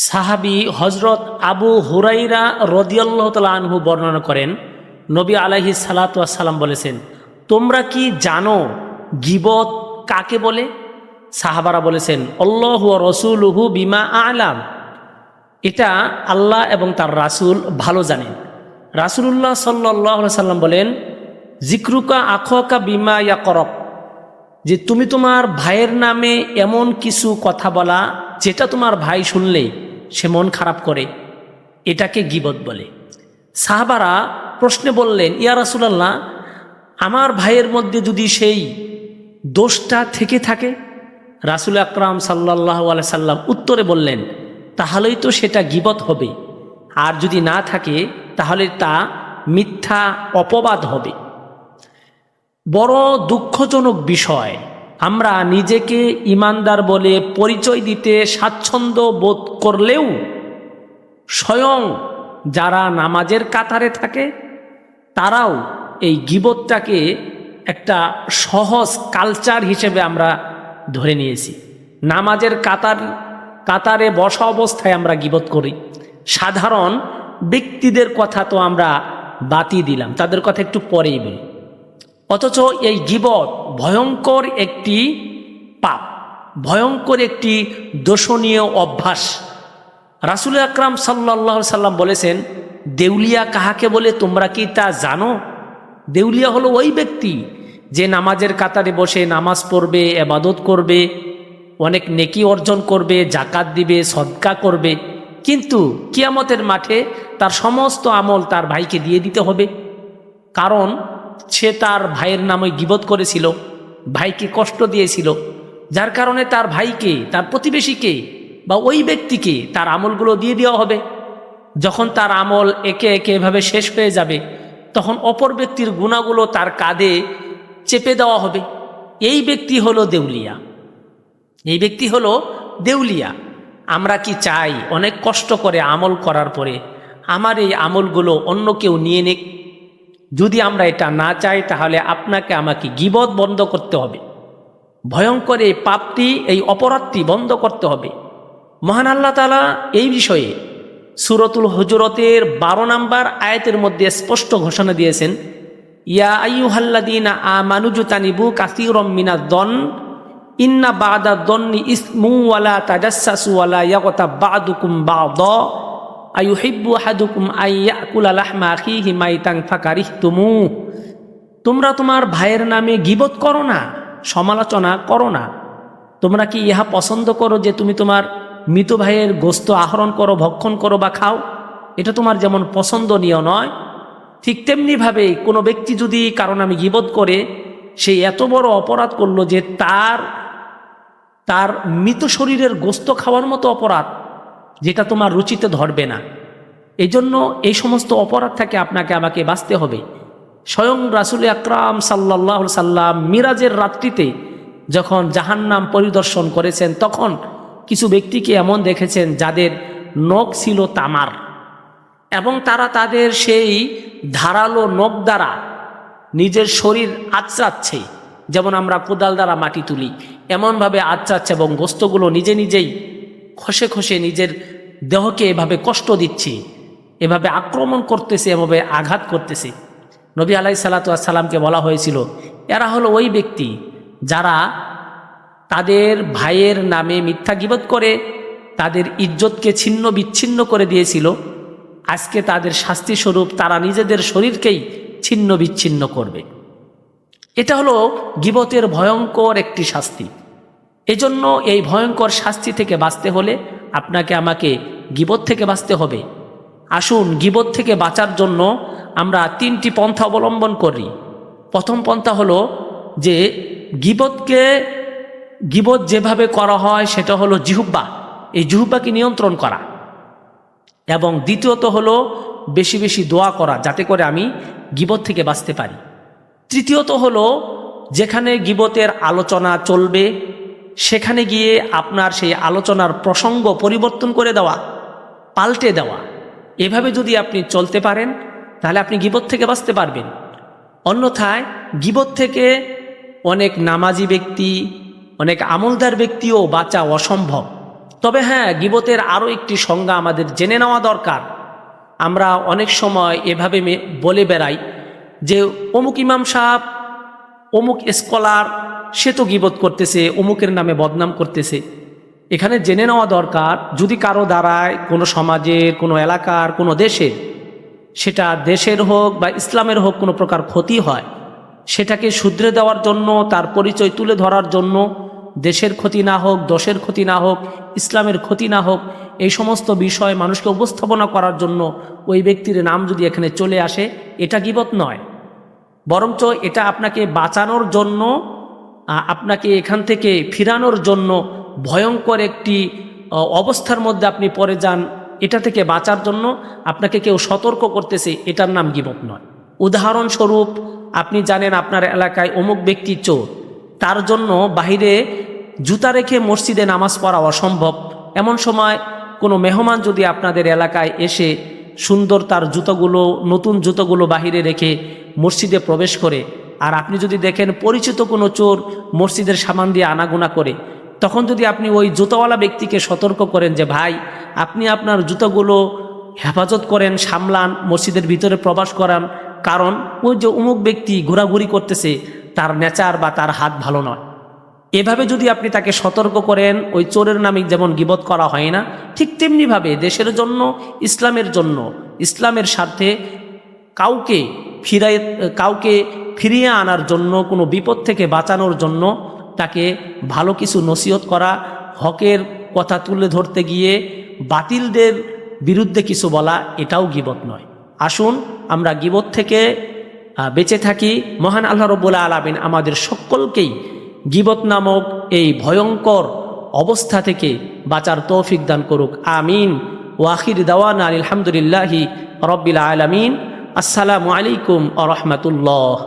সাহাবী হজরত আবু হুরাইরা রাদিয়াল্লাহু তাআলা আনহু বর্ণনা করেন, নবী আলাইহিস সালাতু ওয়াস সালাম বলেছেন, তোমরা কি জানো গীবত কাকে বলে? সাহাবারা বলেছেন, আল্লাহু ওয়া রাসূলুহু বিমা আ'লাম, এটা আল্লাহ এবং তার রাসূল ভালো জানেন। রাসূলুল্লাহ সাল্লাল্লাহু আলাইহি সাল্লাম বলেন, জিকরুকা আখাকা বিমা ইয়াকরাব, যে তুমি তোমার ভাইয়ের নামে এমন কিছু কথা বলা যেটা তোমার ভাই শুনলে সে মন খারাপ করে, এটাকে গীবত বলে। সাহাবারা প্রশ্নে বললেন, ইয়া রাসূলুল্লাহ, আমার ভাইয়ের মধ্যে যদি সেই দোষটা থেকে থাকে? রাসূল আকরাম সাল্লাল্লাহু আলাইহি সাল্লাম উত্তরে বললেন, তাহলেই তো সেটা গীবত হবে, আর যদি না থাকে তাহলে তা মিথ্যা অপবাদ হবে। বড় দুঃখজনক বিষয়, আমরা নিজেকে ঈমানদার বলে পরিচয় দিতে স্বাচ্ছন্দ্য বোধ করলেও স্বয়ং যারা নামাজের কাতারে থাকে তারাও এই গীবতটাকে একটা সহজ কালচার হিসেবে আমরা ধরে নিয়েছি। নামাজের কাতারে বসা অবস্থায় আমরা গীবত করি। সাধারণ ব্যক্তিদের কথা তো আমরা বাতি দিলাম, তাদের কথা একটু পরেই বলি। অথচ এই গীবত ভয়ঙ্কর একটি পাপ, ভয়ঙ্কর একটি দোষণীয় অভ্যাস। রাসূল আকরাম সাল্লাল্লাহু আলাইহি সাল্লাম বলেছেন, দেউলিয়া কাহাকে বলে তোমরা কি তা জানো? দেউলিয়া হলো ওই ব্যক্তি যে নামাজের কাতারে বসে নামাজ পড়বে, ইবাদত করবে, অনেক নেকি অর্জন করবে, জাকাত দিবে, সদকা করবে, কিন্তু কিয়ামতের মাঠে তার সমস্ত আমল তার ভাইকে দিয়ে দিতে হবে। কারণ সে তার ভাইয়ের নামে গীবত করেছিল, ভাইকে কষ্ট দিয়েছিল, যার কারণে তার ভাইকে, তার প্রতিবেশীকে বা ওই ব্যক্তিকে তার আমলগুলো দিয়ে দেওয়া হবে। যখন তার আমল একে একে এভাবে শেষ হয়ে যাবে, তখন অপর ব্যক্তির গুনাহগুলো তার কাঁধে চেপে দেওয়া হবে। এই ব্যক্তি হলো দেউলিয়া, এই ব্যক্তি হলো দেউলিয়া। আমরা কি চাই অনেক কষ্ট করে আমল করার পরে আমার এই আমলগুলো অন্য কেউ নিয়ে নিক? যদি আমরা এটা না চাই তাহলে আপনাকে আমাকে গীবত বন্ধ করতে হবে। ভয়ঙ্কর এই পাপটি, এই অপরাধটি বন্ধ করতে হবে। মহান আল্লাহ তাআলা এই বিষয়ে সূরাতুল হুজুরাতের 12 নম্বর আয়াতের মধ্যে স্পষ্ট ঘোষণা দিয়েছেন, ইয়া আইয়ুহাল্লাযীনা আমানু জুতানিবু কাসীরাম মিনায-যন ইন্না বা'দা-যন্নি ইসমু ওয়ালা তাজাসসাসু ওয়ালা ইয়াগতাব বা'দুকুম বা'দা আইয়ুহিব্বু আহাদুকুম আইয়াকুলা লাহমা আখিহি মাইতান ফাকারিহতুমু। তোমরা তোমার ভাইয়ের নামে গীবত করো না, সমালোচনা করো না। তোমরা কি ইহা পছন্দ করো যে তুমি তোমার মৃত ভাইয়ের গোশত আহরণ করো, ভক্ষণ করো বা খাও? এটা তোমার যেমন পছন্দনীয় নয়, ঠিক তেমনিভাবে কোনো ব্যক্তি যদি কারো নামে গীবত করে, সে এত বড় অপরাধ করলো যে তার মৃত শরীরের গোশত খাওয়ার মতো অপরাধ, যেটা তোমার রুচিতে ধরবে না। এই জন্য এই সমস্ত অপরাধ থেকে আপনাকে আমাকে বাঁচতে হবে। স্বয়ং রাসূল আকরাম সাল্লাল্লাহু আলাইহি সাল্লাম মিরাজের রাত্রিতে যখন জাহান্নাম পরিদর্শন করেছেন, তখন কিছু ব্যক্তিকে এমন দেখেছেন যাদের নখ ছিল তামার, এবং তারা তাদের সেই ধারালো নখ দ্বারা নিজের শরীর আঁচড়াচ্ছে, যেমন আমরা কোদাল দ্বারা মাটি তুলি, এমনভাবে আঁচড়াচ্ছে এবং গোশতগুলো নিজে নিজেই খসে খসে নিজের দেহকে এভাবে কষ্ট দিচ্ছে, এভাবে আক্রমণ করতেছে, এভাবে আঘাত করতেছে। নবী আলাইহিস সালাতু ওয়াস সালামকে বলা হয়েছিল, এরা হলো ওই ব্যক্তি যারা তাদের ভাইয়ের নামে মিথ্যা গীবত করে তাদের ইজ্জতকে ছিন্ন বিচ্ছিন্ন করে দিয়েছিল। আজকে তাদের শাস্তি স্বরূপ তারা নিজেদের শরীরকেই ছিন্ন বিচ্ছিন্ন করবে। এটা হলো গীবতের ভয়ঙ্কর একটি শাস্তি। এজন্য এই ভয়ঙ্কর শাস্তি থেকে বাঁচতে হলে আপনাকে আমাকে গীবত থেকে বাঁচতে হবে। আসুন, গীবত থেকে বাঁচার জন্য আমরা 3টি পন্থা অবলম্বন করি। প্রথম পন্থা হলো যে গীবত যেভাবে করা হয় সেটা হলো জিহ্বা, এই জিহ্বাকে নিয়ন্ত্রণ করা। এবং দ্বিতীয়ত হলো বেশি বেশি দোয়া করা, যাতে করে আমি গীবত থেকে বাঁচতে পারি। তৃতীয়ত হলো যেখানে গীবতের আলোচনা চলবে সেখানে গিয়ে আপনার সেই আলোচনার প্রসঙ্গ পরিবর্তন করে দেওয়া, পাল্টে দেওয়া। এভাবে যদি আপনি চলতে পারেন তাহলে আপনি গীবত থেকে বাঁচতে পারবেন। অন্যথায় গীবত থেকে অনেক নামাজি ব্যক্তি, অনেক আমলদার ব্যক্তিও বাঁচা অসম্ভব। তবে হ্যাঁ, গীবতের আরও একটি সংজ্ঞা আমাদের জেনে নেওয়া দরকার। আমরা অনেক সময় এভাবে বলে বেড়াই যে অমুক ইমাম সাহেব, অমুক স্কলার, সে তো গীবত করতেছে, অমুকের নামে বদনাম করতেছে। এখানে জেনে নেওয়া দরকার, যদি কারো দ্বারায় কোনো সমাজের, কোনো এলাকার, কোনো দেশের, সেটা দেশের হোক বা ইসলামের হোক, কোনো প্রকার ক্ষতি হয়, সেটাকে শুধরে দেওয়ার জন্য, তার পরিচয় তুলে ধরার জন্য, দেশের ক্ষতি না হোক, দশের ক্ষতি না হোক, ইসলামের ক্ষতি না হোক, এই সমস্ত বিষয় মানুষকে উপস্থাপনা করার জন্য ওই ব্যক্তির নাম যদি এখানে চলে আসে, এটা গীবত নয়, বরঞ্চ এটা আপনাকে বাঁচানোর জন্য, আপনাকে এখান থেকে ফিরানোর জন্য, ভয়ঙ্কর একটি অবস্থার মধ্যে আপনি পড়ে যান, এটা থেকে বাঁচার জন্য আপনাকে কেউ সতর্ক করতেছে, এটার নাম গীবত নয়। উদাহরণস্বরূপ, আপনি জানেন আপনার এলাকায় অমুক ব্যক্তি চোর, তার জন্য বাহিরে জুতা রেখে মসজিদে নামাজ পড়া অসম্ভব। এমন সময় কোনো মেহমান যদি আপনাদের এলাকায় এসে সুন্দর তার জুতোগুলো, নতুন জুতোগুলো বাহিরে রেখে মসজিদে প্রবেশ করে, আর আপনি যদি দেখেন পরিচিত কোনো চোর মসজিদের সামান দিয়ে আনাগোনা করে, তখন যদি আপনি ওই জুতোওয়ালা ব্যক্তিকে সতর্ক করেন যে ভাই, আপনি আপনার জুতোগুলো হেফাজত করেন, সামলান, মসজিদের ভিতরে প্রবেশ করান, কারণ ওই যে অমুক ব্যক্তি ঘোরাঘুরি করতেছে, তার নেচার বা তার হাত ভালো নয়। এভাবে যদি আপনি তাকে সতর্ক করেন, ওই চোরের নামে যেমন গীবত করা হয় না, ঠিক তেমনিভাবে দেশের জন্য, ইসলামের জন্য, ইসলামের স্বার্থে কাউকে ফিরিয়ে আনার জন্য, কোনো বিপদ থেকে বাঁচানোর জন্য তাকে ভালো কিছু নসিহত করা, হকের কথা তুলে ধরতে গিয়ে বাতিলদের বিরুদ্ধে কিছু বলা, এটাও গীবত নয়। আসুন আমরা গীবত থেকে বেঁচে থাকি। মহান আল্লাহ রাব্বুল আলামিন আমাদের সকলকেই গীবত নামক এই ভয়ঙ্কর অবস্থা থেকে বাঁচার তৌফিক দান করুক। আমিন। ওয়া আখির দাওয়ানা আলহামদুলিল্লাহি রাব্বিল আলামিন। আসসালামু আলাইকুম ওয়া রাহমাতুল্লাহ।